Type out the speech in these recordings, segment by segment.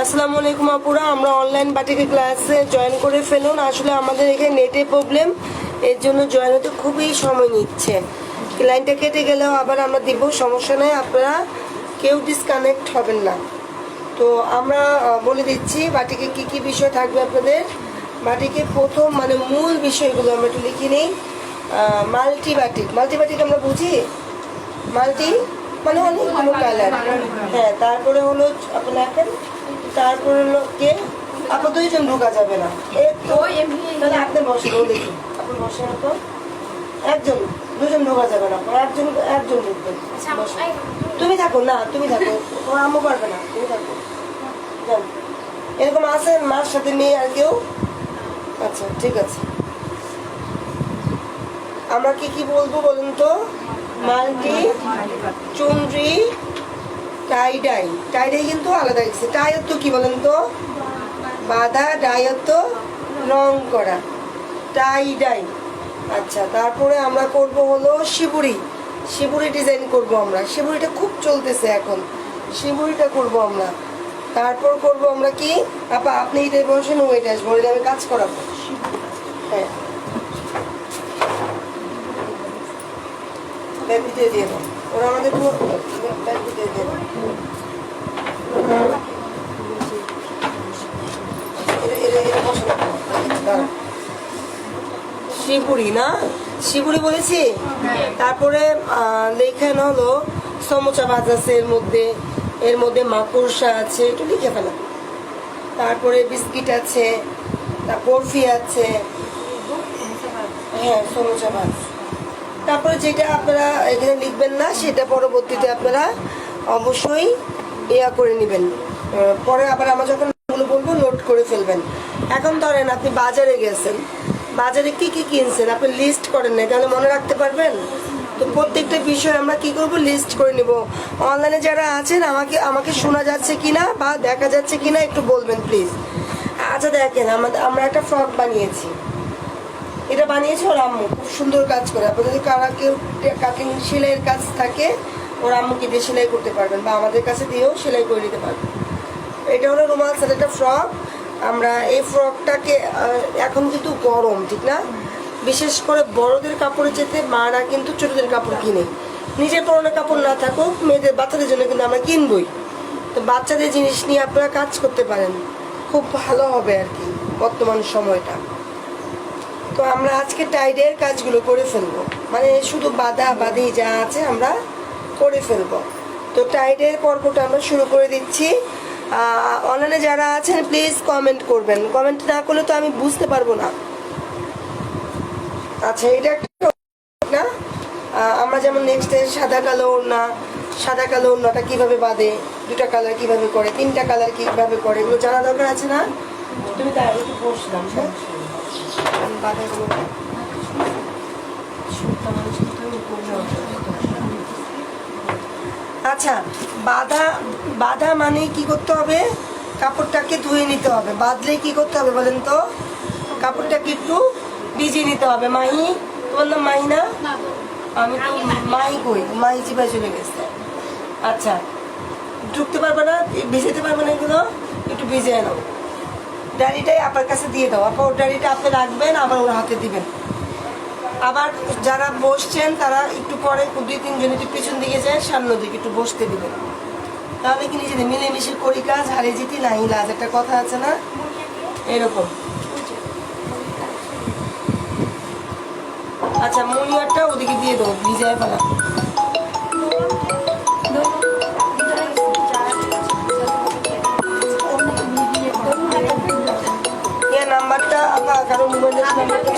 আসসালামু আলাইকুম আপুরা, আমরা অনলাইন বাটিকে ক্লাসে জয়েন করে ফেলুন। আসলে আমাদের এখানে নেটে প্রবলেম, এর জন্য জয়েন হতে খুবই সময় নিচ্ছে। লাইনটা কেটে গেলেও আবার আমরা দিব, সমস্যা নেই, আপনারা কেউ ডিসকানেক্ট হবেন না। তো আমরা বলে দিচ্ছি বাটিকে কি কি বিষয় থাকবে আপনাদের। বাটিকে প্রথম মানে মূল বিষয়গুলো আমরা একটু লিখে নিই। মাল্টিবাটিক আমরা বুঝি, মাল্টি মানে অনেকগুলো কালার। হ্যাঁ, তারপরে হলো আপনি লেখেন, তারপরে হলো কে আপনার দুইজন ঢোকা যাবে না, তাহলে আপনি বসেন, ও দেখুন আপনি বসেন, তো একজন দুজন ঢোকা যাবে না, একজন ঢুকবেন। তুমি থাকো না, তুমি থাকো, তোমার আম্মু পারবে না, তুমি থাকো। এরকম আছে মার সাথে মেয়ে আর কেউ? আচ্ছা ঠিক আছে। আমরা কি কি বলবো বলুন তো? Multi, চুনরি, tie-dye. টাইডাই কিন্তু আলাদা গেছে। টাইয়ত্ত কি বলেন তো? বাঁধা, ডাইয়ত্ত রং করা, টাইডাই। আচ্ছা, তারপরে আমরা করব হলো শিবুরি। শিবুরি ডিজাইন করব আমরা, শিবুরিটা খুব চলতেছে এখন, শিবুরিটা করব আমরা। তারপর করব আমরা কি, আপা আপনি এটাই বসেন, ও এটা আসবো, আমি কাজ করাবো। হ্যাঁ, ব্যাগ ভিতরে দিয়ে দাও, ওরা আমাদের ব্যাগ ভিতরে দিয়ে দাও। শিবুরি না, শিবুরি বলেছি। তারপরে লেখানো হলো সমোচা ভাজা আছে, এর মধ্যে মাকড়সা আছে, একটু লিখে ফেলা। তারপরে বিস্কিট আছে, বরফি আছে, হ্যাঁ সমোচা ভাজ। তারপরে যেটা আপনারা এখানে লিখবেন না সেটা পরবর্তীতে আপনারা অবশ্যই ইয়া করে নেবেন, পরে আবার আমরা যখন বলবো নোট করে ফেলবেন। এখন ধরেন আপনি বাজারে গেছেন, বাজারে কি কি কিনছেন আপনি লিস্ট করেন না, তাহলে মনে রাখতে পারবেন? তো প্রত্যেকটা বিষয় আমরা কি করব, লিস্ট করে নিব। অনলাইনে যারা আছেন আমাকে শোনা যাচ্ছে কিনা বা দেখা যাচ্ছে কিনা একটু বলবেন প্লিজ। আচ্ছা দেখেন, আমরা একটা ফ্রক বানিয়েছি, এটা বানিয়েছে ওর আম্মু, খুব সুন্দর কাজ করে। আপনাদের যদি কারা কেউ কাটিং সেলাইয়ের কাজ থাকে, ওর আম্মুকে দিয়ে সেলাই করতে পারবেন বা আমাদের কাছে দিয়েও সেলাই করে নিতে পারবেন। এটা হলো রুমাল সাথে একটা ফ্রক। আমরা এই ফ্রকটাকে, এখন কিন্তু গরম ঠিক না, বিশেষ করে বড়দের কাপড়ের চেয়ে মারা কিন্তু ছোটদের কাপড় কিনে, নিজের পরনের কাপড় না থাকুক মেয়েদের বাচ্চাদের জন্য কিন্তু আমরা কিনবই। তো বাচ্চাদের জিনিস নিয়ে আপনারা কাজ করতে পারেন, খুব ভালো হবে আর কি বর্তমান সময়টা। তো আমরা আজকে টাইডের কাজগুলো করে ফেলবো, মানে শুধু বাঁধা বাঁধি যা আছে আমরা করে ফেলবো। তো টাইডের পর্বটা আমরা শুরু করে দিচ্ছি। অনলাইনে যারা আছেন প্লিজ কমেন্ট করবেন, কমেন্ট না করলে তো আমি বুঝতে পারবো না। আচ্ছা, এটা না, আমরা যেমন নেক্সটে সাদা কালো ওড়না, সাদা কালো ওড়নাটা কীভাবে বাঁধে, দুটা কালার কীভাবে করে, তিনটা কালার কীভাবে করে, এগুলো জানা দরকার আছে না? তুমি তাই একটু বসলাম, হ্যাঁ আচ্ছা, বাঁধা মানে কি করতে হবে, কাপড়টাকে ধুয়ে নিতে হবে। বাঁধলে কি করতে হবে বলেন তো? কাপড়টাকে একটু ভিজিয়ে নিতে হবে। মাহি, তোমার নাম মাহি না? আমি তো মাহি কই, মাহি চিপায় চলে গেছে। আচ্ছা, ঢুকতে পারবে না, ভিজাতে পারবে না, এগুলো একটু ভিজিয়ে নাও। ডায়েরিটাই আপনার কাছে দিয়ে দাও, আপা ওর ডায়েরিটা আপনি রাখবেন, আবার ওর হাতে দিবেন। আবার যারা বসছেন তারা একটু পরে 2-3 জন একটু পিছন দিকে যায়, সামনে দিকে একটু বসতে দিবেন, তাহলে কি নিজেদের মিলেমিশে করি কাজ, হারিয়ে যেতে নাই লাজ, একটা কথা আছে না এরকম। আচ্ছা, মনিয়ারটা ওদিকে দিয়ে দেবো, ভিজায় ফেলা। নাম্বারটা আবার কারো মোবাইলের নাম্বারটা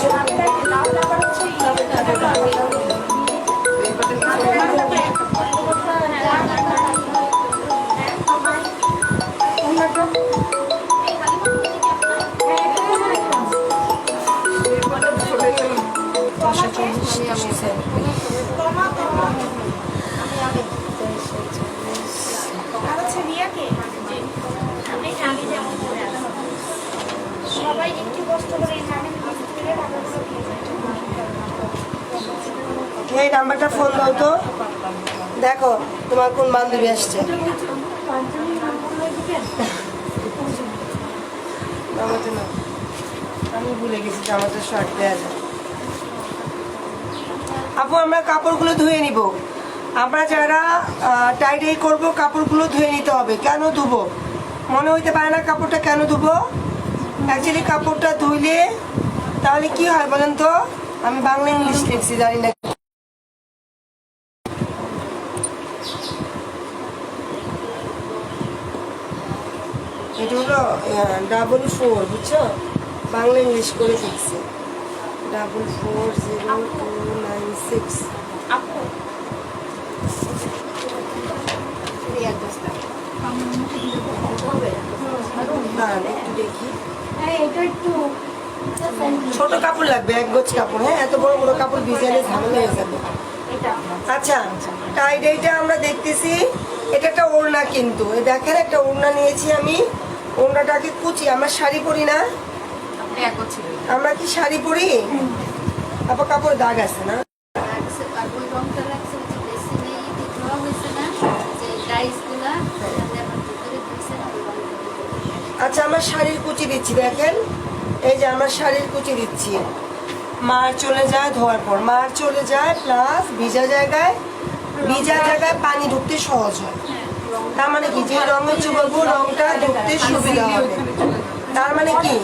এই নাম্বারটা ফোন দাও তো, দেখো তোমার কোন বান্ধবী আসছে। আমাকে না, আমি ভুলে গেছি যে আমাদের শর্ট দেওয়া যায়। আপু আমরা কাপড়গুলো ধুয়ে নিব। আমরা যারা টাই ডাই করবো কাপড়গুলো ধুয়ে নিতে হবে। কেন ধুবো মনে হইতে পারে না, কাপড়টা কেন ধুবো? অ্যাকচুয়ালি কাপড়টা ধুইলে তাহলে কি হয় বলেন তো? আমি বাংলা ইংলিশ লিখছি জানি না। এটা হলো 44, বুঝছো? বাংলা ইংলিশ করে লিখছি 440296। একটু দেখি, ছোট কাপড় লাগবে, এক গোছ কাপড়। হ্যাঁ, এত বড় বড় কাপড় ভিজালে ঝামেলা হয়ে যাবে। আচ্ছা, টাই ডাইটা আমরা দেখতেছি। এটা একটা ওড়না, কিন্তু দেখেন একটা ওড়না নিয়েছি আমি। ওড়নাটাকে কুচি, আমরা শাড়ি পরি না? আমরা কি শাড়ি পরি? আবার কাপড় দাগ আছে না? আচ্ছা, আমরা শাড়ির কুচি দিচ্ছি। দেখেন এই যে আমরা শাড়ির কুচি দিচ্ছি। মার চলে যায় ধোয়ার পর, মার চলে যায়, প্লাস ভিজা জায়গায় পানি ঢুকতে সহজ হয়। তার মানে কি, যে রঙের চুবাবো রংটা ঢুকতে সুবিধা হবে। তার মানে কি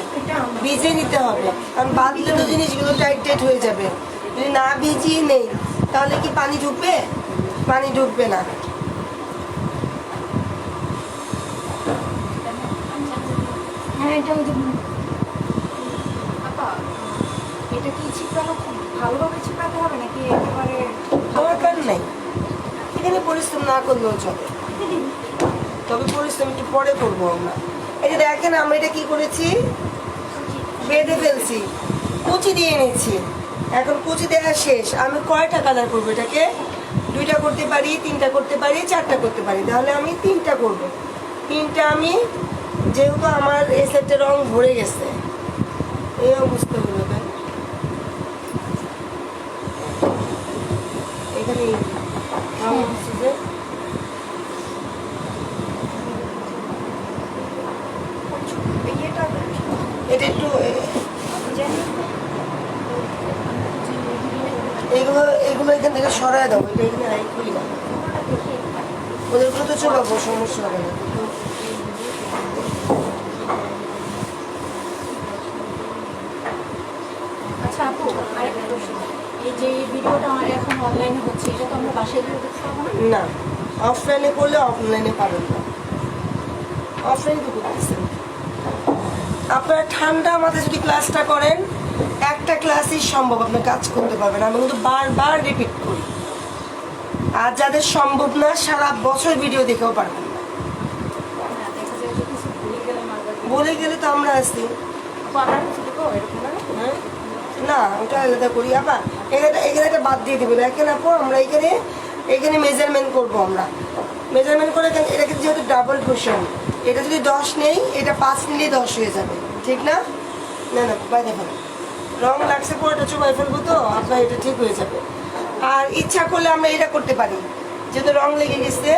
ভিজে নিতে হবে, কারণ বাদলে তো জিনিসগুলো টাইট টাইট হয়ে যাবে। যদি না ভিজিয়ে নেই তাহলে কি পানি ঢুকবে? পানি ঢুকবে না। এটা কি চিপকানো খুব ভালোভাবে চিপকাতে হবে নাকি একেবারে? দরকার নেই, এখানে পরিশ্রম না করলেও চলে, তবে পরিশ্রম একটু পরে করবো আমরা। এই যে দেখেন আমরা এটা কি করেছি, বেঁধে ফেলছি, কুচি দিয়ে নিচ্ছি। এখন কুচি দেওয়া শেষ। আমি কয়টা কালার করবো এটাকে? 2টা করতে পারি, 3টা করতে পারি, 4টা করতে পারি। তাহলে আমি 3টা করব। 3টা আমি, যেহেতু আমার এই সেটটা রং ভরে গেছে, এই অবস্থা হলো। এখানে এটা একটু এগুলো এখান থেকে সরায় দাও। এটা এখানে খুলি না, ওদেরগুলো তো চোখাবো, সমস্যা হবে না। আচ্ছা আপু, আরেকটা প্রশ্ন, এই যে ভিডিওটা আমার এখন অনলাইনে হচ্ছে, এটা তো আমরা বাসায় গিয়ে দেখতে পাবো না? অফলাইনে করলে অনলাইনে পাবেন না, অফলাইনে তো করতেছেন। আপনারা ঠান্ডা মাথায় যদি ক্লাসটা করেন, একটা ক্লাসই সম্ভব আপনি কাজ করতে পারবেন। আমি কিন্তু বারবার রিপিট করি। আর যাদের সম্ভব না, সারা বছর ভিডিও দেখেও পারবেন না। বলে গেলে তো আমরা আছি না, ওটা আলাদা করি। আবার এখানে একটা বাদ দিয়ে দেবো। দেখেন আপু, আমরা এখানে মেজারমেন্ট করবো। আমরা মেজারমেন্ট করে এটাকে যেহেতু ডাবল পোর্শন, এটা যদি 10 নেই, এটা 5 নিলেই 10 হয়ে যাবে, ঠিক না? না ভাই দেখেন রং লাগছে, পুরোটা চুবাই ফেলবো, তো আপনার এটা ঠিক হয়ে যাবে। আর ইচ্ছা করলে আমরা এটা করতে পারি, যেহেতু রং লেগে গেছে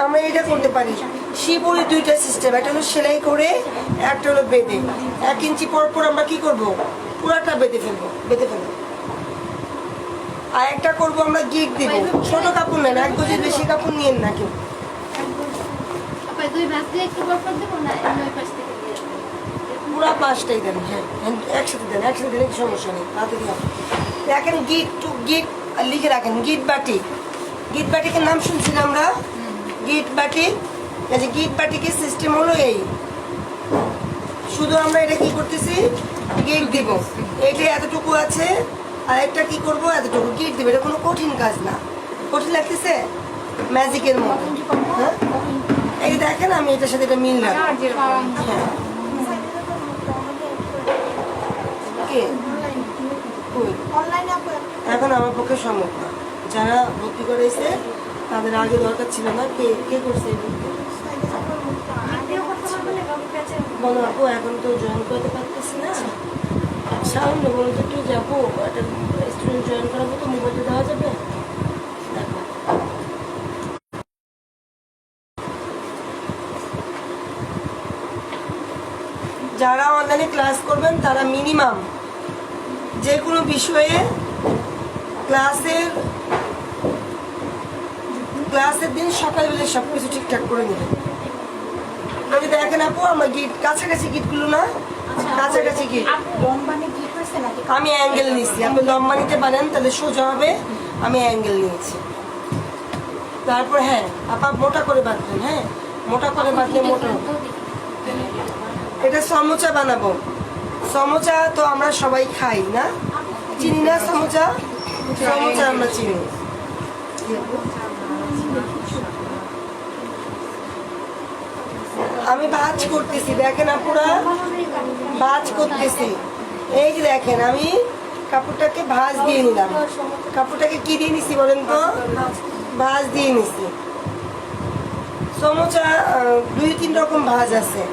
আমরা এটা করতে পারি। শিবলি 2টা সিস্টেম, একটা হলো সেলাই করে, একটা হলো বেঁধে। 1 ইঞ্চি পর আমরা কি করব, পুরাটা বেঁধে ফেলবো। আর একটা করবো আমরা গিট দিব। ছোট কাপড় নেন, 1 গজের বেশি কাপড় নিয়েন না কেউ। পুরা 5টাই দেন। হ্যাঁ, একসাথে দেন, সমস্যা নেই, হাতে দিয়ে। দেখেন গিট লিখে রাখেন, গিট বাটিকের নাম শুনছি না আমরা? গিট বাটিক, গিট বাটিকের সিস্টেম হলো এই। শুধু আমরা এটা কি করতেছি, গিট দিব। এইটা এতটুকু আছে, আর একটা কি করবো, এতটুকু গিট দিব। এটা কোনো কঠিন কাজ না। কঠিন লাগতেছে? ম্যাজিকের মতো। হ্যাঁ, এই দেখেন আমি এটার সাথে এটা মিল রাখবো। এখন আমার পক্ষে সম্ভব না। যারা ভর্তি করেছে তাদের আগে দরকার ছিল না। কে করছে? বলো আপু, এখন তো জয়েন করতে পারতেছি না। সামনে বলতে একটু যাবো, একটা স্টুডেন্ট জয়েন করাবো, তো মোবাইলটা দেওয়া যাবে? দেখো যারা অনলাইনে ক্লাস করবেন তারা মিনিমাম যে কোনো বিষয়ে ক্লাসের দিন সকালবেলা সব কিছু ঠিকঠাক করে নেবেন। আমি দেখেন আপু আমার গিট কাছাকাছি গিটগুলো না, কাছাকাছি গিট আমি অ্যাঙ্গেল নিচ্ছি। আপনি লম্বা নিতে পারেন তাহলে সোজা হবে, আমি অ্যাঙ্গেল নিয়েছি। তারপর হ্যাঁ আপা মোটা করে বাঁধবেন, হ্যাঁ মোটা করে বাঁধলে মোটা হবে। এটা সমোচা বানাবো। সমোচা তো আমরা সবাই খাই না, চিনি না সমোচা? সমোচা আমরা চিনি। আমি ভাঁজ করতেছি, দেখেন আপুরা ভাঁজ করতেছি। এই যে দেখেন আমি কাপড়টাকে ভাঁজ দিয়ে নিলাম। কাপড়টাকে কি দিয়ে নিছি বলেন তো? ভাঁজ দিয়ে নিছি। সমোচা 2-3 রকম ভাঁজ আছে,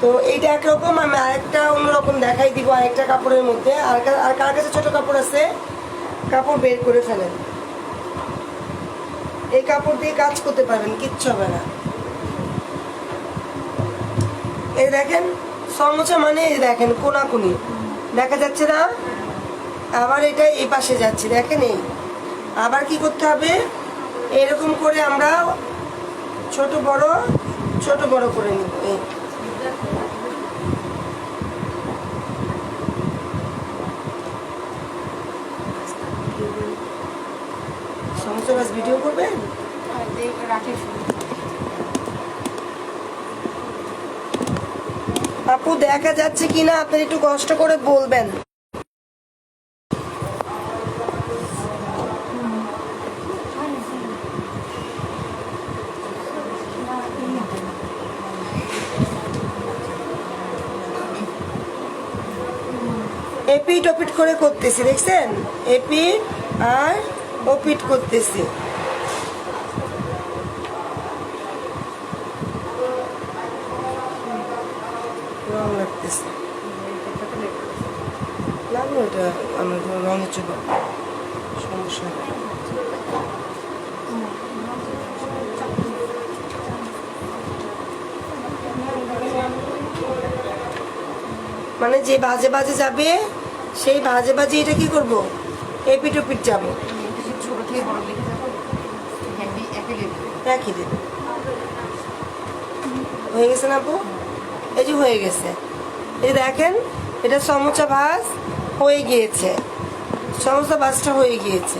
তো এইটা একরকম। আমি আরেকটা অন্যরকম দেখাই দিব আরেকটা কাপড়ের মধ্যে। আর কার কাছে ছোট কাপড় আছে কাপড় বের করে ফেলেন, এই কাপড় দিয়ে কাজ করতে পারবেন, কিচ্ছু হবে না। এই দেখেন সমোচা মানে এই দেখেন কোনাকুনি দেখা যাচ্ছে না, আবার এটা এই পাশে যাচ্ছে দেখেন। এই আবার কি করতে হবে, এরকম করে আমরা ছোট বড় করে নিব। এই সমোচা বাস ভিডিও করবেন? আপু দেখা যাচ্ছে কিনা আপনি একটু কষ্ট করে বলবেন। এপিট ওপিট করে করতেছি, দেখছেন? এপিট আর ওপিট করতেছি। রং লাগতেছে, লাগলো এটা আমার রঙের জন্য সমস্যা নেই। মানে যে বাজে বাজে যাবে সেই বাজে বাজে এটা কি করব, এপিট ওপিট যাবো, একই দেবে। হয়ে গেছে না আপু? এই যে হয়ে গেছে, এই দেখেন এটা সমোচা ভাঁজ হয়ে গিয়েছে, সমোচা ভাঁজটা হয়ে গিয়েছে।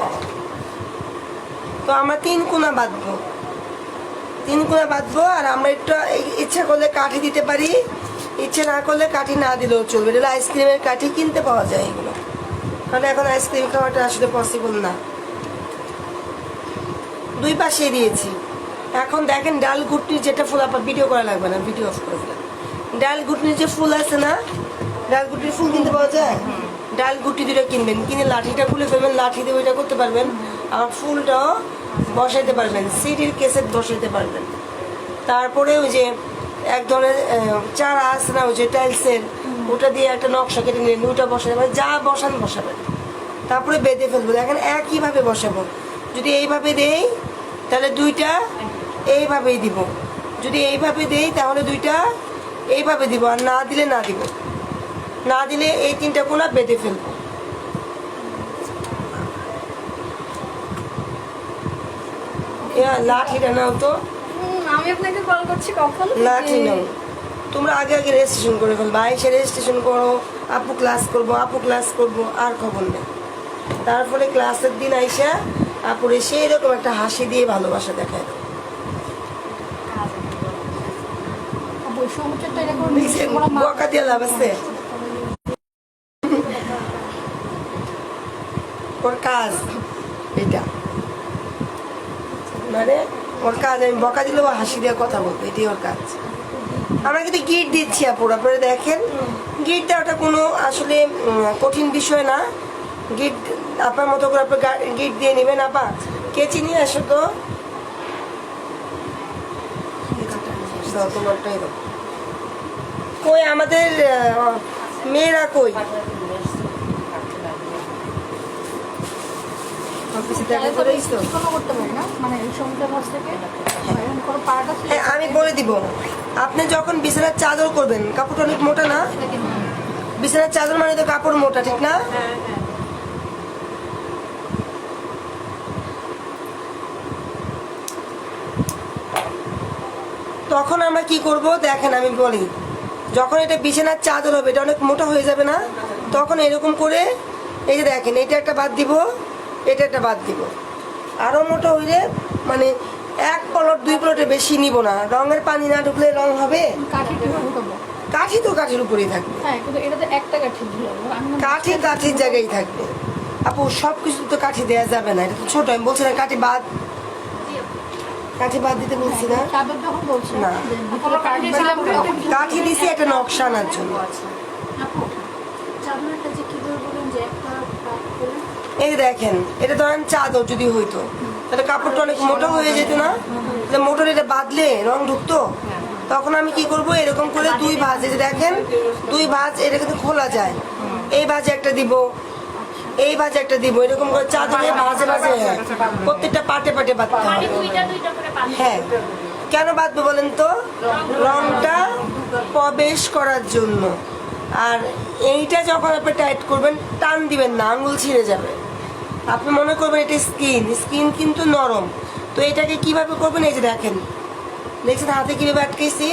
তো আমরা 3 কোনা বাঁধবো, 3 কোনা বাঁধবো। আর আমরা একটু ইচ্ছা করলে কাঠি দিতে পারি, ইচ্ছে না করলে কাঠি না দিলেও চলবে। এটা আইসক্রিমের কাঠি কিনতে পাওয়া যায় এগুলো, কারণ এখন আইসক্রিম খাওয়াটা আসলে পসিবল না। 2 পাশে দিয়েছি। এখন দেখেন ডাল ঘুটনির যেটা ফুল, আপনার ভিডিও করা লাগবে না, ভিডিও অফ করে ফেলেন। ডাল ঘুটনির যে ফুল আছে না, ডাল ঘুটনির ফুল কিনতে পাওয়া যায়। ডাল ঘুটি 2টা কিনবেন, কিনে লাঠিটা খুলে ফেলবেন, লাঠি দিয়ে ওইটা করতে পারবেন। আর ফুলটাও বসাইতে পারবেন, সিডির কেসে বসাইতে পারবেন। তারপরে ওই যে এক ধরনের চারা আছে না, ওই যে টাইলসের, ওটা দিয়ে একটা নকশা কেটে নিলেন, ওটা বসাতে পারেন, যা বসাবেন। তারপরে বেঁধে ফেলবো। দেখেন একইভাবে বসাবো। যদি এইভাবে দেই তাহলে 2টা এইভাবেই দিব, যদি এইভাবে দেই তাহলে 2টা এইভাবে দিব, আর না দিলে না দিব। না দিলে এই 3টা কোনা বেঁধে ফেলবো। লাঠিটা নাও তো, আমি আপনাকে কল করছি কখন? লাঠি নাও। তোমরা আগে রেজিস্ট্রেশন করে ফেলবো, আইসে রেজিস্ট্রেশন করো, আপু ক্লাস করবো, আর খবর নেই। তারপরে ক্লাসের দিন আইসা আপুরে সেই রকম একটা হাসি দিয়ে ভালোবাসা দেখায়। বকা দিয়ে লাভ আছে? ওর কাজ এটা, মানে ওর কাজ আমি বকা দিলেও হাসি দিয়ে কথা বলবো, এটাই ওর কাজ। আমরা কিন্তু গিট দিচ্ছি আপুর, আপনারা দেখেন গিট দেওয়াটা কোনো আসলে কঠিন বিষয় না। গিট আপনার মতো করে আপনি গিট দিয়ে নেবেন। আপা কেচি নিয়ে আসো তো, তোমারটাই দাও। কই আমাদের মেয়েরা কই? আমি বলে দিব, আপনি যখন বিছানার চাদর করবেন, কাপড়টা অনেক মোটা না? বিছানার চাদর মানে তো কাপড় মোটা, ঠিক না? তখন আমরা কি করব দেখেন, আমি বলি, যখন এটা বিছানার চাদর হবে, এটা অনেক মোটা হয়ে যাবে না? তখন এরকম করে, এই যে দেখেন, এটা একটা বাদ দিব, এটা একটা বাদ দিব। আরো মোটা হইলে মানে 1 প্লট 2 প্লটের বেশি নিব না। রঙের পানি না ঢুকলে রং হবে? কাঠি কিভাবে করবো? কাঠি তো কাঠির উপরেই থাকবে। হ্যাঁ, কিন্তু এটা তো একটা কাঠি দিলে হবে। আমি না- কাঠি কাঠির জায়গায় থাকবে আপু, সবকিছু তো কাঠি দেওয়া যাবে না, এটা তো ছোট। আমি বলছি না কাঠি বাদ দিতে বলছি না। চাদর যখন বলছি না। যে ভিতরে কাঠ দিলাম তখন কাঠি দিছি একটা নকশা আনার জন্য। আপু, চাদরটা যে কিভাবে বলেন যে একটা কাঠ করে এই যে দেখেন, এটা ধরেন চাদর যদি হইতো, তাহলে কাপড়টা অনেক মোটা হয়ে যেত না? তাহলে মোটর এটা বাঁধলে রং ঢুকতো। তখন আমি কি করব, এরকম করে 2 ভাঁজ, এই যে দেখেন 2 ভাঁজ, এটা কিন্তু খোলা যায়। এই ভাঁজে একটা দিব, এই ভাঁজে একটা দিব, এরকম করে চাদরে ভাঁজে ভাঁজে প্রত্যেকটা পাটে পাটে বাঁধতে হবে। হ্যাঁ, কেন বাঁধবো বলেন তো? রংটা প্রবেশ করার জন্য। আর এইটা যখন আপনি টাইট করবেন, টান দিবেন না, আঙুল ছিঁড়ে যাবে। আপনি মনে করবেন এটা স্কিন কিন্তু নরম। তো এটাকে কিভাবে করবেন, এই যে দেখেন, দেখছেন হাতে কিভাবে আটকেছি,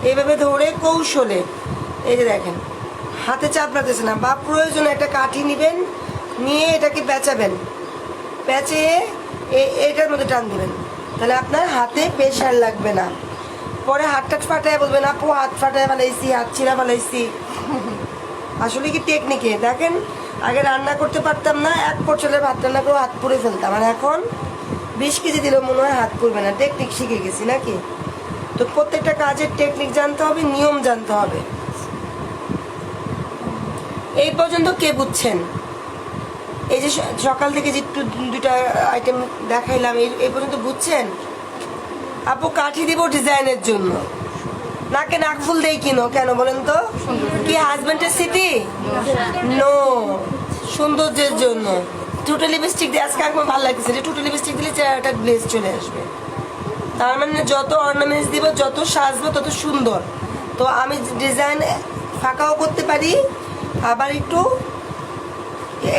এইভাবে ধরে কৌশলে, এই যে দেখেন হাতে চাপ রাখতেছে না, বা প্রয়োজনে একটা কাঠি নেবেন, নিয়ে এটাকে পেঁচাবেন, পেঁচিয়ে এটার মধ্যে টান দিবেন, তাহলে আপনার হাতে প্রেশার লাগবে না। পরে হাতটা ফাটায় বলবেন, আপু হাত ফাটায় ফেলাইছি, হাত ছিঁড়া ফেলাইছি। আসলে কি টেকনিকে দেখেন, আগে রান্না করতে পারতাম না, 1 পটলের ভাত রান্না করে হাত পুড়ে ফেলতাম, আর এখন 20 কেজি দিলেও মনে হয় হাত পুড়বে না। টেকনিক শিখে গেছি নাকি? তো প্রত্যেকটা কাজের টেকনিক জানতে হবে, নিয়ম জানতে হবে। এই পর্যন্ত কে বুঝছেন? এই যে সকাল থেকে যে একটু 2টা আইটেম দেখাইলাম, এই পর্যন্ত বুঝছেন? আপু কাঠি দিব ডিজাইনের জন্য, নাকে নাক ফুল দেই কেন বলেন তো? কি হাজবেন্ডের স্মৃতি? নো, সৌন্দর্যের জন্য। টুটে লিপস্টিক দিয়ে আজকে আমার ভালো লাগছে, যে টুটে লিপস্টিক দিলে চেহারাটা গ্লেজ চলে আসবে। তার মানে যত অর্নামেন্টস দিব, যত সাজবো, তত সুন্দর। তো আমি ডিজাইন ফাঁকাও করতে পারি, আবার একটু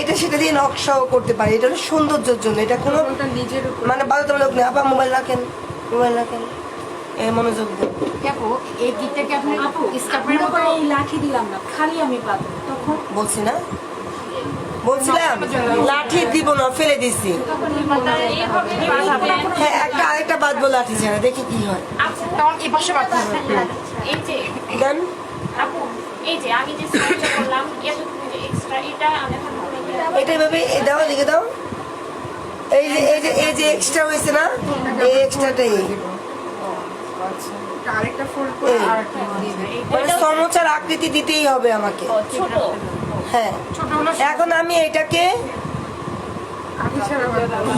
এটা সেটা দিয়ে নকশাও করতে পারি। এটা হলো সৌন্দর্যের জন্য, এটা কোনো মানে বাধ্যতামূলক নেই। আবার মোবাইল রাখেন, এই মনোযোগ দেন। আপু, এই দিকটাকে আপনি স্কার্পের মতো এই লাঠি দিলাম না, খালি আমি পাবো তখন বলছি না, বলছিলাম লাঠি দিব না, ফেলে দিছি। তখন এই মাথায় হ্যাঁ, আরেকটা বাঁধবো লাঠি ছাড়া, দেখি কি হয়। তখন এই পাশে বাড়তে হবে। এই যে দেন আপু, এই যে আমি যে সার্চটা করলাম, এতটুকু যে এক্সট্রা, এটা আমি এখন বলে দিই। এটা এভাবে দাও, লিখে দাও। এই যে এক্সট্রা হয়েছে না, এই এক্সট্রাটাই আরেকটা ফোল্ড করে এই। আর একটা দিয়ে দেবে। মানে সমোচার আকৃতি দিতেই হবে আমাকে। ছোট হ্যাঁ, ছোট হলো এখন আমি এটাকে আঠি ছাড়া বাড়তে হবে।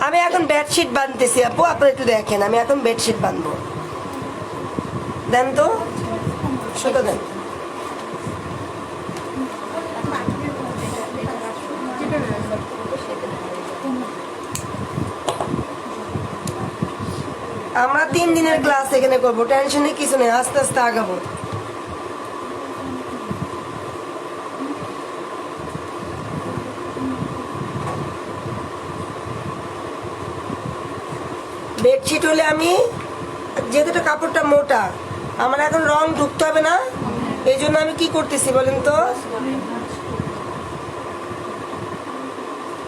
আমি এখন বেডশিট বাঁধতেছি আপু, আপনারা একটু দেখেন, আমি এখন বেডশিট বাঁধবো। দেন তো, সুতো দেন। আমরা 3 দিনের ক্লাস এখানে করবো, টেনশনে কিছু নেই, আস্তে আস্তে আগাবো। বেডশিট হলে আমি, যেহেতু এটা কাপড়টা মোটা, আমার এখন রং ঢুকতে হবে না, এই জন্য আমি কি করতেছি বলেন তো?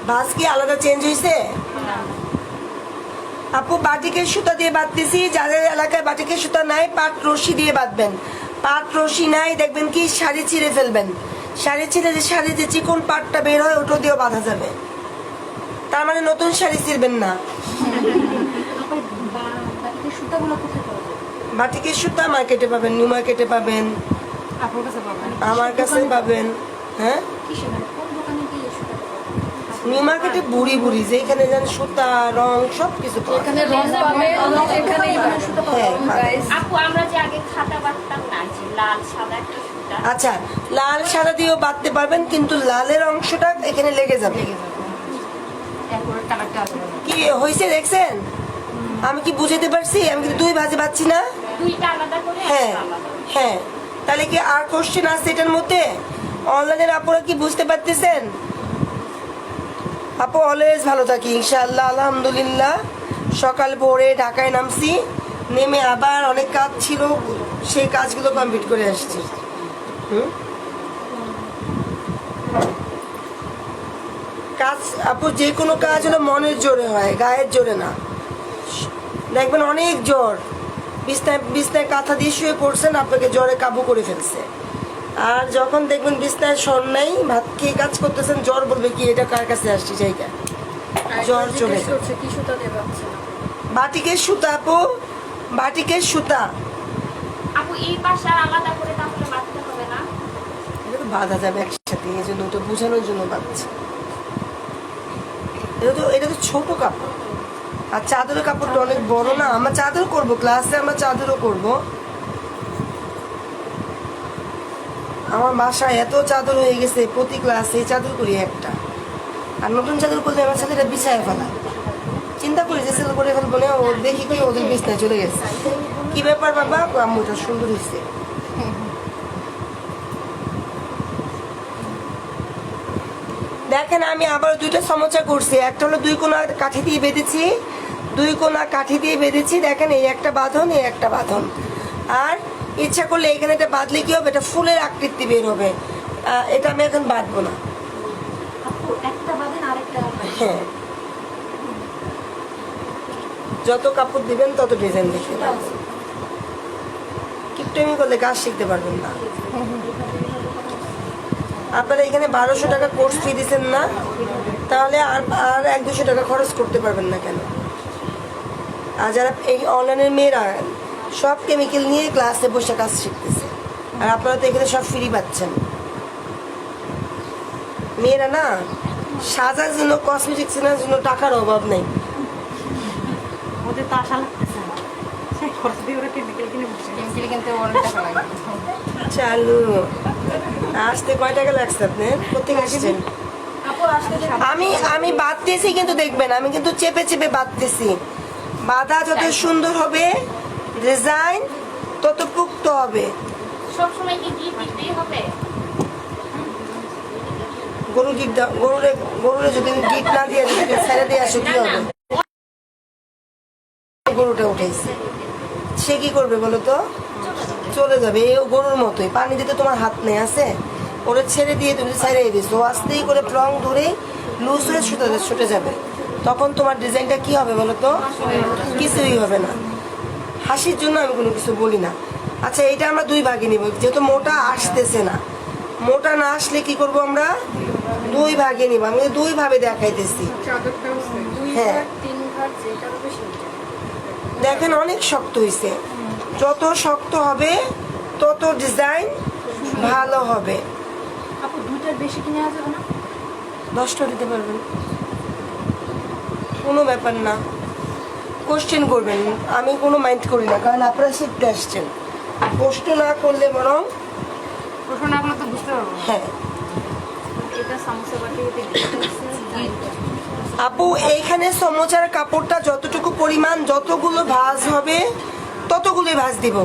ভাঁজ কি আলাদা চেঞ্জ হয়েছে? আপু বাটিকের সুতা দিয়ে বাঁধতেছি, যাদের এলাকায় বাটিকের সুতা নাই, পাট রশি দিয়ে বাঁধবেন। পাট রশি নাই, দেখবেন কি শাড়ি ছিঁড়ে ফেলবেন। শাড়ি ছিঁড়ে যে শাড়ি যে চিকন পাটটা বের হয়, ওটা দিয়েও বাঁধা যাবে। তার মানে নতুন শাড়ি ছিঁড়বেন না। সুতাগুলো কোথায় পাবো? বাটিকের সুতা মার্কেটে পাবেন, নিউ মার্কেটে পাবেন, আপুর কাছে পাবেন। আমার কাছে পাবেন। হ্যাঁ, কিসে মানে কোন দোকানে গিয়ে সুতা পাবো? নিউ মার্কেটে বুড়ি যেখানে যান সুতা রং সব কিছু পাওয়া যায়। এখানে রং পাবে, এখানে সুতা পাবে। হ্যাঁ, পাবেন। আপু, আমরা যে আগে খাতা বাঁধতাম না, যে লাল সাদা একটা সুতা, আচ্ছা, লাল সাদা দিয়েও বাঁধতে পারবেন, কিন্তু লালের অংশটা এখানে লেগে যাবে। এরপরে কালারটা আসবে। কি হয়েছে দেখছেন? আমি কি বুঝাতে পারছি? আমি কিন্তু 2 ভাঁজে বাঁধছি না, দুইটা আলাদা করে হ্যাঁ একটা আলাদা। হ্যাঁ, তাহলে কি আর কোশ্চেন আছে এটার মধ্যে? অনলাইনের আপুরা কি বুঝতে পারতেছেন? আপু অলওয়েজ ভালো থাকি ইনশাআল্লাহ। আলহামদুলিল্লাহ সকাল ভোরে ঢাকায় নামছি, নেমে আবার অনেক কাজ ছিল, সেই কাজগুলো কমপ্লিট করে আসছি। কাজ আপু যে কোনো কাজ হলো মনের জোরে হয়, গায়ের জোরে না। দেখবেন অনেক জ্বর, বিছনায় বিছনায় কাঁথা দিয়ে শুয়ে পড়ছেন, আপনাকে জ্বরে কাবু করে ফেলছে। আর যখন দেখবেন বিছনায় স্বর নাই, ভাত খেয়ে কাজ করতেছেন, জ্বর বলবে কি এটা কার কাছে আসছি জায়গা, জ্বর চলে যায়। কি সুতা দিয়ে পাচ্ছে না? বাটিকের সুতা আপু, বাটিকের সুতা। আপু এই পাশে আর আলাদা করে তাহলে বাঁধতে হবে না? এটা তো বাঁধা যাবে একসাথে, এই জন্য ওটা বোঝানোর জন্য বাঁধছে। এটা তো ছোট কাপড়, আর চাদরের কাপড়টা অনেক বড় না। আমরা চাদর করবো ক্লাসে, আমরা চাদরও করব। আমার বাসায় এত চাদর হয়ে গেছে, প্রতি ক্লাসে চাদর করি একটা, আর নতুন চাদর করলে আমার সাথে এটা বিছায় ফেলা। চিন্তা করি যে সেল করে ফেলবো না, ও দেখি কি ওদের বিছনায় চলে গেছে। কি ব্যাপার বাবা? আম্মুটা সুন্দর হয়েছে। দেখেন আমি আবার দুইটা সমস্যা করছি। একটা হলো 2 কোণা কাঠি দিয়ে বেঁধেছি, 2 কোণা কাঠি দিয়ে বেঁধেছি। দেখেন এই একটা বাঁধন, এই একটা বাঁধন। আর ইচ্ছা করলে এখানে এটা বাঁধলে কি হবে, এটা ফুলের আকৃতি বের হবে। এটা আমি এখন বাঁধবো না। আপু একটা বাদেন আরেকটা হ্যাঁ, যত কাপড় দিবেন তত ডিজাইন দেখতে পাবেন। কিপটেমি করলে কাজ শিখতে পারবেন না। আপনারা এখানে 1200 টাকা কোর্স ফি দিচ্ছেন না, তাহলে আর 100-200 টাকা খরচ করতে পারবেন না কেন? আর যারা এই অনলাইনের মেয়েরা সব কেমিক্যাল নিয়ে ক্লাসে বসে কাজ শিখতেছে, আর আপনারা তো এখানে সব ফ্রি পাচ্ছেন। মেয়েরা না সাজার জন্য, কসমেটিক্স কেনার জন্য টাকার অভাব নেই। ওদের তো আশা লাগতেছে না, সেই খরচ দিয়ে ওরা কেমিক্যাল কিনে বসে। কেমিক্যাল কিনতে অনেক টাকা লাগে। চালু আসতে কয় টাকা লাগছে আপনার? কোথেকে আসছেন? আপু আসলে আমি বাঁধতেছি, কিন্তু দেখবেন আমি কিন্তু চেপে চেপে বাঁধতেছি। বাঁধা যত সুন্দর হবে, ডিজাইন তত পুক্ত হবে। সবসময় কি গিট দিতেই হবে? গরু গিট গরুরে যদি গিট না দিয়ে যদি ছেড়ে দিয়ে আসো কি হবে? গরুটা উঠেছে, সে কি করবে বলো তো? চলে যাবে। এই গরুর মতোই, পানি দিতে তোমার হাত নেই আছে, ওরে ছেড়ে দিয়ে তুমি ছেড়ে দিছো, আস্তেই করে রং ধরে লুজ হয়ে ছুটে যাবে। তখন তোমার ডিজাইনটা কি হবে বলো তো? কিছুই হবে না। হাসির জন্য আমি কোনো কিছু বলি না। আচ্ছা এইটা আমরা 2 ভাগে নিব, যেহেতু মোটা আসতেছে না। মোটা না আসলে কি করব আমরা? 2 ভাগে নিব। আমি 2 ভাবে দেখাইতেছি। হ্যাঁ, 3 ভাগ যেটা বেশি। দেখেন অনেক শক্ত হয়েছে। যত শক্ত হবে তত ডিজাইন ভালো হবে। আপু 2টার বেশি কিনে আসবে না? 10টা দিতে পারবেন, কোনো ব্যাপার না। কোশ্চেন করবেন, আমি কোনো মাইন্ড করি না, কারণ আপনারা শিখতে আসছেন। প্রশ্ন না করলে বরং প্রশ্ন না করলে তো বুঝতে পারবো না। হ্যাঁ। এটা সমস্যা বাটিতে আপু এইখানে সমোচার কাপড়টা যতটুকু পরিমাণ, যতগুলো ভাঁজ হবে ততগুলোই ভাঁজ দিব।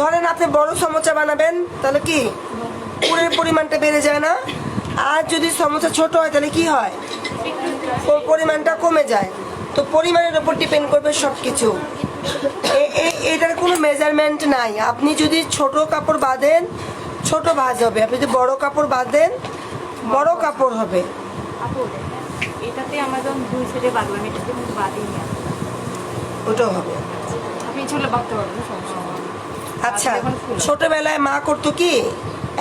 ধরেন আপনি বড় সমোচা বানাবেন, তাহলে কি পুরের পরিমাণটা বেড়ে যায় না? আর যদি সমোচা ছোট হয় তাহলে কি হয়? পরিমাণটা কমে যায়। তো পরিমাণের উপর ডিপেন্ড করবে সব কিছু। এটার কোনো মেজারমেন্ট নাই। আপনি যদি ছোট কাপড় বাঁধেন ছোট ভাঁজ হবে, আপনি যদি বড় কাপড় বাঁধেন বড় কাপড় হবে। আপু এটাতে আমরা যখন 2 সাইডে বাঁধলাম, এটাতে কিন্তু বাঁধিনি, ওটাও হবে। আপনি চলে বাঁধতে পারবেন, সমস্যা হবে না। আচ্ছা, ছোটবেলায় মা করতো কি,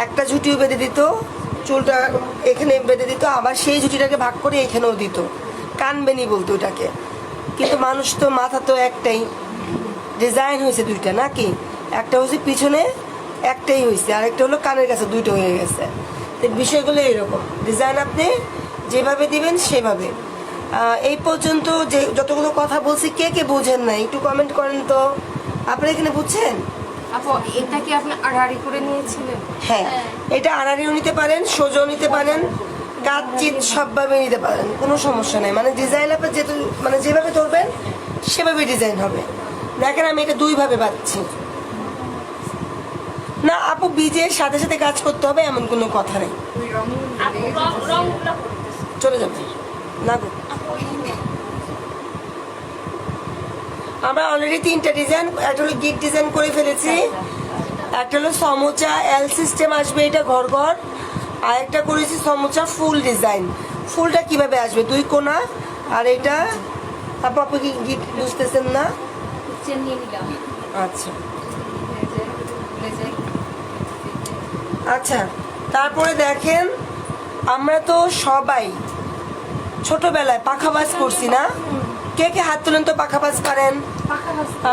একটা ঝুঁটিও বেঁধে দিত, চুলটা এখানে বেঁধে দিত, আবার সেই ঝুঁটিটাকে ভাগ করে এখানেও দিত। কানবেনি বলতো ওটাকে। কিন্তু মানুষ তো মাথা তো একটাই, ডিজাইন হয়েছে 2টা নাকি? একটা হয়েছে পিছনে, একটাই হয়েছে, আর একটা হলো কানের কাছে 2টা হয়ে গেছে। তো বিষয়গুলো এইরকম, ডিজাইন আপনি যেভাবে দিবেন সেভাবে। এই পর্যন্ত যে যতগুলো কথা বলছি, কে কে বোঝেন না একটু কমেন্ট করেন তো। আপনারা এখানে বুঝছেন? আপু এটা কি আপনি আড়াআড়ি করে নিয়েছিলেন? হ্যাঁ, এটা আড়াআড়িও নিতে পারেন, সোজাও নিতে পারেন, কাটচিত সবভাবে নিতে পারেন, কোনো সমস্যা নেই। মানে ডিজাইন আপনি যেহেতু মানে যেভাবে ধরবেন সেভাবে ডিজাইন হবে। দেখেন আমি এটা দুই ভাবে বাচ্ছি না আপু, বীজের সাথে সাথে কাজ করতে হবে এমন কোনো কথা নেই, আপু রংগুলো করতেছে চলে যাবে না গো। আমরা অলরেডি 3টা ডিজাইন, একটা হলো গিট ডিজাইন করে ফেলেছি, একটা হলো সমোচা এল সিস্টেম আসবে, এটা ঘর ঘর, আর একটা করেছি সমোচা ফুল ডিজাইন। ফুলটা কিভাবে আসবে, 2 কোণা, আর এটা আপু আপু কি গিট বুঝতেছেন না? নিয়ে নিলাম। আচ্ছা আচ্ছা, তারপরে দেখেন আমরা তো সবাই ছোটবেলায় পাখাবাজ করছি না? কে কে হাত তুলেন তো পাখাবাজ পারেন?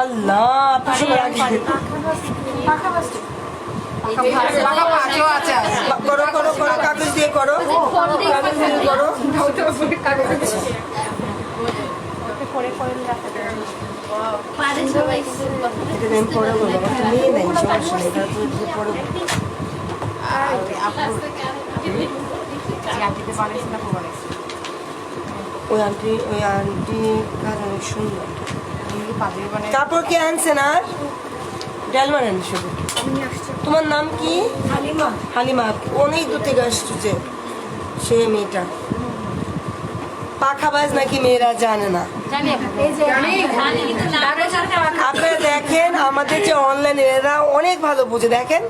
আল্লাহ, আপনি সবার আগে করো করো করো, কাগজ দিয়ে করো, কাগজ দিয়ে করো। এটা আমি পরে বলবো, আমার তো মেয়ে নেই, সমস্যা নেই, এটা তো পরে বলবো। ওই আন্টি কাজ অনেক সুন্দর। কাপড় কে আনছেন আর ডাল মারেন শুধু? তোমার নাম কি? হালিমা। হালিমা, অনেক দূর থেকে আসছো যে সে মেয়েটা। পাখাবাজ নাকি মেয়েরা জানে না? আপনারা দেখেন আমাদের যে অনলাইন, এরা অনেক ভালো বুঝে। দেখেন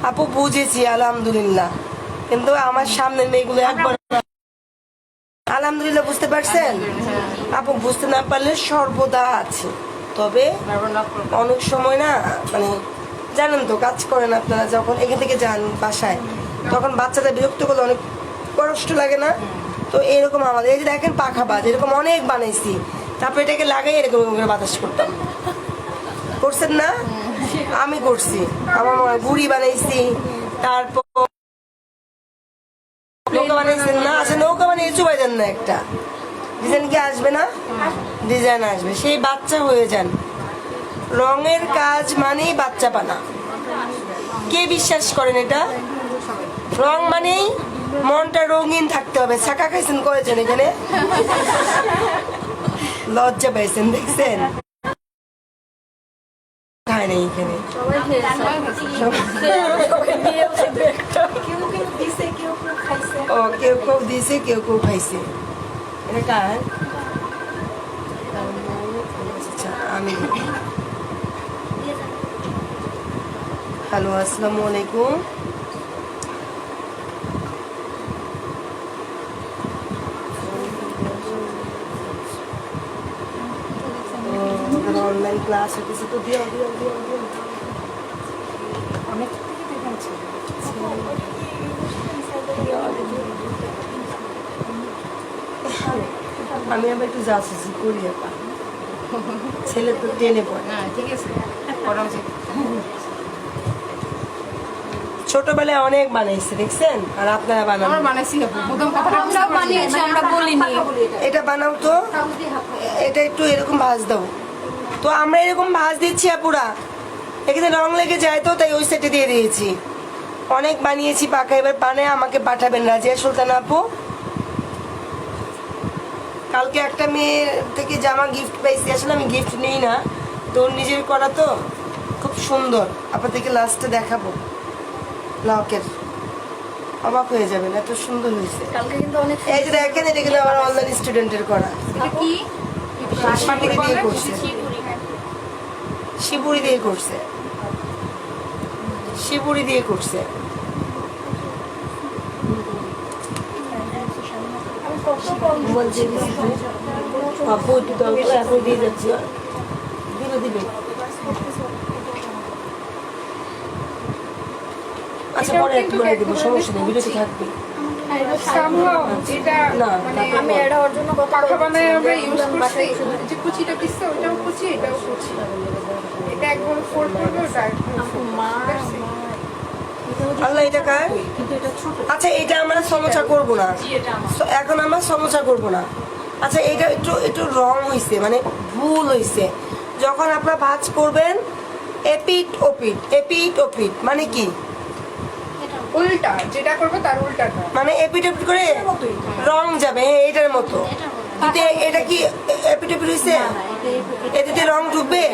আপু বুঝেছি আলহামদুলিল্লাহ, কিন্তু আমার সামনের মেয়েগুলো একবার আলহামদুলিল্লাহ বুঝতে পারছেন? আপু বুঝতে না পারলে সর্বদা আছে, তবে অনেক সময় না মানে জানেন তো, কাজ করেন আপনারা, যখন এখান থেকে যান বাসায় তখন বাচ্চাদের বিরক্ত করলে অনেক কষ্ট লাগে না? তো এরকম আমাদের এই যে দেখেন পাখাবাজ এরকম অনেক বানাইছি, তারপর এটাকে লাগাই এরকম করে বাতাস করতাম। করছেন না? আমি করছি, আমার গুড়ি বানাইছি, তারপর নৌকা বানাইছেন না? আচ্ছা নৌকা বানিয়ে চুবাই দেন না, একটা ডিজাইন কি আসবে না? ডিজাইন আসবে, সেই বাচ্চা হয়ে যান। রঙের কাজ মানেই বাচ্চা পানা, কে বিশ্বাস করেন এটা? রং মানেই মনটা রঙিন থাকতে হবে। ছাকা খাইছেন করেছেন এখানে? লজ্জা পাইছেন দেখছেন? খায় নাই এখানে, ও কেউ কেউ দিয়েছে, কেউ কেউ খাইছে। এটা কার? আচ্ছা আমি হ্যালো, আসসালামু আলাইকুম। অনলাইন ক্লাস হতেছে তো দিও দিও দিও দিও। অনেক থেকে দেখাচ্ছে। আমি আবার একটু জাসুসি করি, আপা ছেলে তো টেনে পড়ে। ঠিক আছে, করা উচিত। ছোটবেলায় অনেক বানাইছে দেখছেন, আর আপনারা বানান। এটা বানাও তো, এটা একটু এরকম ভাজ দাও তো, আমরা এরকম ভাজ দিচ্ছি আপুরা, এখানে রং লেগে যায় তো, তাই ওই সেটে দিয়ে দিয়েছি। অনেক বানিয়েছি পাকা, এবার বানায় আমাকে পাঠাবেন। রাজিয়া সুলতান আপু, কালকে একটা মেয়ের থেকে জামা গিফট পাইছি, আসলে আমি গিফট নিই না, তোর নিজের করা তো খুব সুন্দর, আপনাদেরকে লাস্টে দেখাবো। লকের অবাক হয়ে যাবেন, এত সুন্দর হয়েছে। এই যে দেখেন, এটা কিন্তু আমার অনলাইন স্টুডেন্টের করা, শিবুরি দিয়ে করছে, শিবুরি দিয়ে করছে, শিবুরি দিয়ে করছে। আপু একটু দরকার, এখন দিয়ে যাচ্ছি, দিবে দিবে। আচ্ছা পরে একটু করে দেবো, সমস্যা নেই, ভিডিওতে থাকবে। আমি এটা ওর জন্য পাখা বানায় আমরা ইউজ করছি, যে কুচিটা পিসছে ওটাও কুচি, এটাও কুচি, এটা একবার ফোল্ড করবে, ওটা আল্লাহ এটা কার? আচ্ছা এটা আমরা সমোসা করব না, এখন আমরা সমোসা করব না। আচ্ছা এটা একটু একটু রং হইছে, মানে ভুল হইছে। যখন আপনারা ভাঁজ করবেন এপিট ওপিট, এপিট ওপিট মানে কি? উল্টা, যেটা করবে তার উল্টাটা, মানে এপিট ওপিট করে রং যাবে, এটার মতো। কিন্তু এটা কি এপিট ওপিট হইছে? এতে রং ঢুকবে?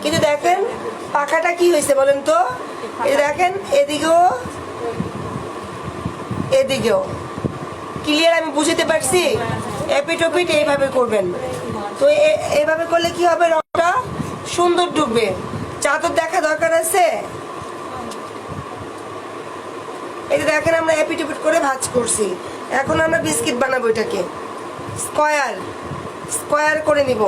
কিন্তু দেখেন পাখাটা কি হয়েছে বলেন তো, এই দেখেন এদিকেও এদিকেও ক্লিয়ার আমি বুঝতে পারছি। এপিটোপিট এইভাবে করবেন, তো এইভাবে করলে কি হবে, রংটা সুন্দর ঢুকবে। চাদর দেখা দরকার আছে। এই যে দেখেন আমরা এপিটোপিট করে ভাঁজ করছি, এখন আমরা বিস্কিট বানাবো। এটাকে স্কয়ার স্কয়ার করে নিব।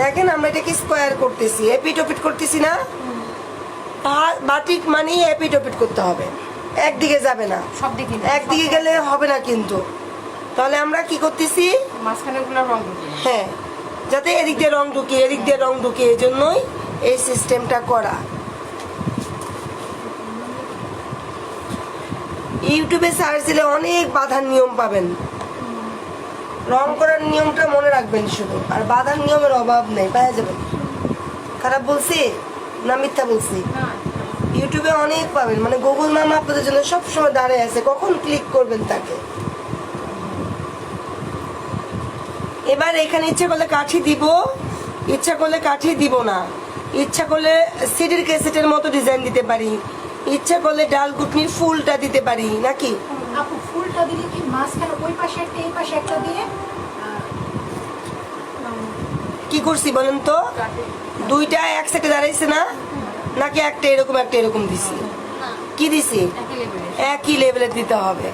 দেখেন আমরা এটাকে স্কয়ার করতেছি, এপিটোপিট করতেছি না। বাটিক মানে এপিটোপিট করতে হবে, একদিকে যাবে না, সব দিকে একদিকে গেলে হবে না কিন্তু। তাহলে আমরা কি করতেছি, মাঝখানে গুলো রং ঢুকে হ্যাঁ, যাতে এদিক দিয়ে রং ঢুকে এদিক দিয়ে রং ঢুকে, এই জন্যই এই সিস্টেমটা করা। ইউটিউবে সার্চ দিলে অনেক বাধার নিয়ম পাবেন। রং করার নিয়মটা মনে রাখবেন শুধু, আর বাধার নিয়মের অভাব নেই, পাওয়া যাবেন। খারাপ বলছি না মিথ্যা বলছি? ইউটিউবে অনেক পাবেন, মানে গুগল মামা আপনাদের জন্য সবসময় দাঁড়িয়ে আছে, কখন ক্লিক করবেন তাকে। এবার এখানে ইচ্ছা করলে কাঠি দিব, ইচ্ছা করলে কাঠি দিব না, ইচ্ছা করলে সিডির ক্যাসেটের মতো ডিজাইন দিতে পারি, ইচ্ছা করলে ডাল কুটনির ফুলটা দিতে পারি নাকি। আপু ফুলটা দিলে কি মাঝখানে ওই পাশে একটা এই পাশে একটা দিয়ে কি করছি বলেন তো, দুইটা এক সাইডে দাঁড়াইছে না, নাকি একটা এরকম দিছি? কি দিছি? একই লেভেলের দিতে হবে।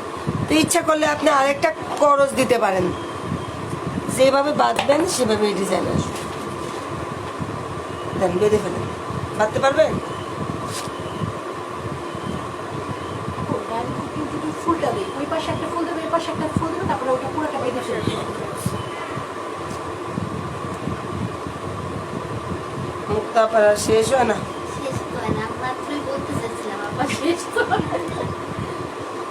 তো ইচ্ছা করলে আপনি আরেকটা করজ দিতে পারেন, যেভাবে বাঁধবেন সেভাবে ডিজাইন আসবে। দেন বেঁধে ফেলেন, বাঁধতে পারবেন? ফুলটা দিই, ওই পাশে একটা ফুল দেবে, এই পাশে একটা ফুল দেবে, তারপরে ওটা পুরোটা বেঁধে ফেলবে। মুক্তা পাড়া শেষ হয় না।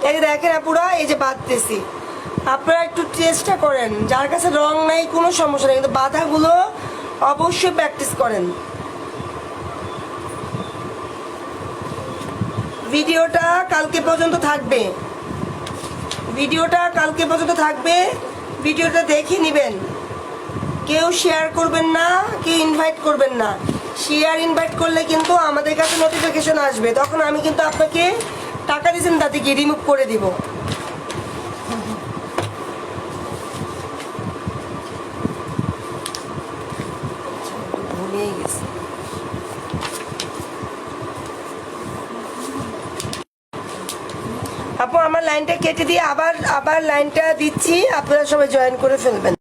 এই যে দেখেন আপুরা, এই যে বাঁধতেছি, আপনারা একটু চেষ্টা করেন। যার কাছে রং নাই কোনো সমস্যা নেই, কিন্তু বাধাগুলো অবশ্যই প্র্যাকটিস করেন। ভিডিওটা কালকে পর্যন্ত থাকবে, ভিডিওটা দেখে নেবেন। কেউ শেয়ার করবেন না, কেউ ইনভাইট করবেন না। শেয়ার ইনভাইট করলে কিন্তু আমাদের কাছে নোটিফিকেশন আসবে, তখন আমি কিন্তু আপনাকে টাকা দিয়েছেন তাতে কি রিমুভ করে দিব। ভুলেই গেছি। আপু আমার লাইনটা কেটে দিয়ে আবার লাইনটা দিচ্ছি, আপনারা সবাই জয়েন করে ফেলবেন।